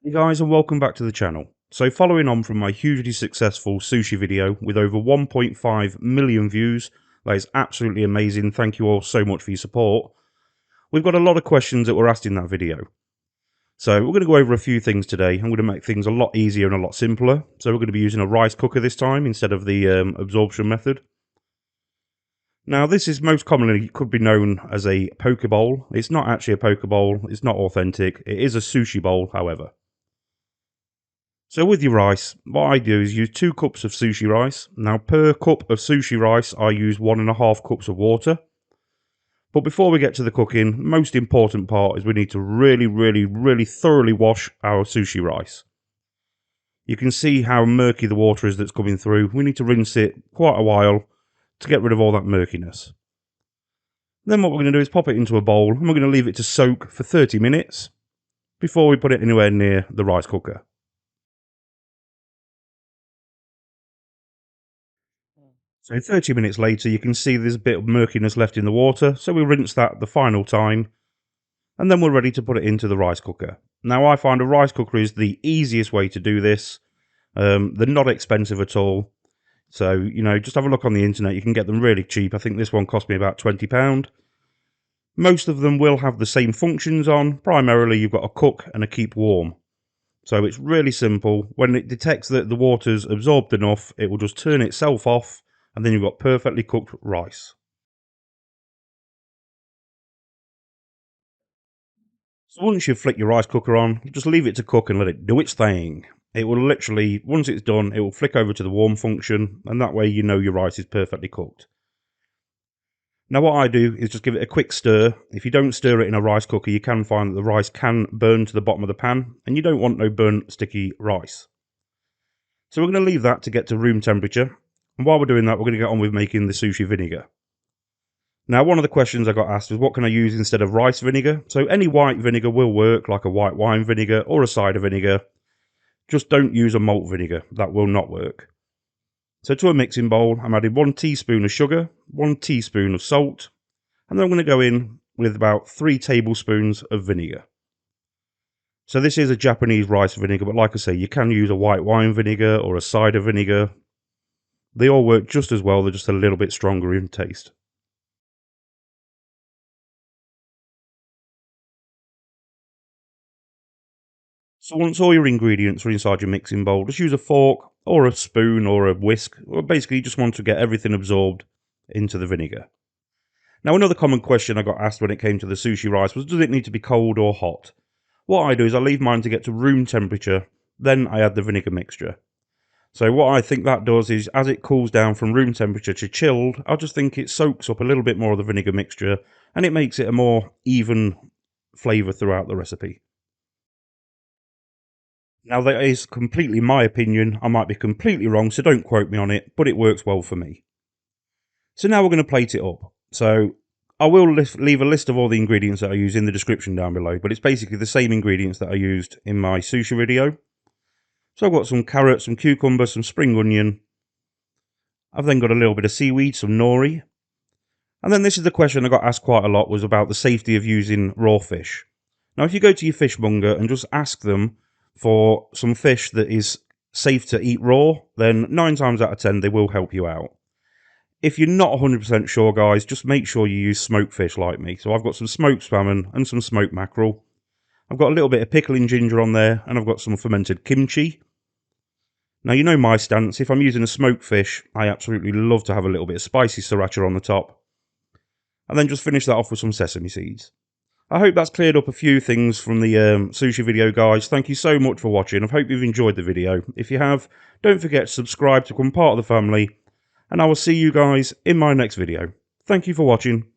Hey guys, and welcome back to the channel. So following on from my hugely successful sushi video with over 1.5 million views, that is absolutely amazing, thank you all so much for your support. We've got a lot of questions that were asked in that video. So we're going to go over a few things today. I'm going to make things a lot easier and a lot simpler. So we're going to be using a rice cooker this time instead of the absorption method. Now this is most commonly could be known as a poke bowl. It's not actually a poke bowl, it's not authentic, it is a sushi bowl however. So with your rice, what I do is use 2 cups of sushi rice. Now per cup of sushi rice, I use 1.5 cups of water. But before we get to the cooking, the most important part is we need to really thoroughly wash our sushi rice. You can see how murky the water is that's coming through. We need to rinse it quite a while to get rid of all that murkiness. Then what we're going to do is pop it into a bowl and we're going to leave it to soak for 30 minutes before we put it anywhere near the rice cooker. So 30 minutes later, you can see there's a bit of murkiness left in the water, so we rinse that the final time, and then we're ready to put it into the rice cooker. Now I find a rice cooker is the easiest way to do this. They're not expensive at all, so just have a look on the internet, you can get them really cheap. I think this one cost me about £20. Most of them will have the same functions on. Primarily you've got a cook and a keep warm. So it's really simple. When it detects that the water's absorbed enough, it will just turn itself off, and then you've got perfectly cooked rice. So once you've flicked your rice cooker on, just leave it to cook and let it do its thing. It will literally, once it's done, it will flick over to the warm function, and that way you know your rice is perfectly cooked. Now what I do is just give it a quick stir. If you don't stir it in a rice cooker, you can find that the rice can burn to the bottom of the pan, and you don't want no burnt, sticky rice. So we're going to leave that to get to room temperature, and while we're doing that, we're going to get on with making the sushi vinegar. Now, one of the questions I got asked was what can I use instead of rice vinegar? So any white vinegar will work, like a white wine vinegar or a cider vinegar. Just don't use a malt vinegar, that will not work. So to a mixing bowl, I'm adding 1 teaspoon of sugar, 1 teaspoon of salt, and then I'm going to go in with about 3 tablespoons of vinegar. So this is a Japanese rice vinegar, but like I say, you can use a white wine vinegar or a cider vinegar. They all work just as well, they're just a little bit stronger in taste. So once all your ingredients are inside your mixing bowl, just use a fork or a spoon or a whisk, or basically you just want to get everything absorbed into the vinegar. Now another common question I got asked when it came to the sushi rice was, does it need to be cold or hot? What I do is I leave mine to get to room temperature, then I add the vinegar mixture. So what I think that does is, as it cools down from room temperature to chilled, I just think it soaks up a little bit more of the vinegar mixture, and it makes it a more even flavour throughout the recipe. Now, that is completely my opinion. I might be completely wrong, so don't quote me on it, but it works well for me. So now we're going to plate it up. So I will leave a list of all the ingredients that I use in the description down below, but it's basically the same ingredients that I used in my sushi video. So I've got some carrots, some cucumber, some spring onion. I've then got a little bit of seaweed, some nori. And then this is the question I got asked quite a lot, was about the safety of using raw fish. Now, if you go to your fishmonger and just ask them for some fish that is safe to eat raw, then 9 times out of 10 they will help you out. If you're not 100% sure, guys, just make sure you use smoked fish like me. So I've got some smoked salmon and some smoked mackerel. I've got a little bit of pickling ginger on there, and I've got some fermented kimchi. Now, you know my stance. If I'm using a smoked fish, I absolutely love to have a little bit of spicy sriracha on the top. And then just finish that off with some sesame seeds. I hope that's cleared up a few things from the sushi video, guys. Thank you so much for watching. I hope you've enjoyed the video. If you have, don't forget to subscribe to become part of the family. And I will see you guys in my next video. Thank you for watching.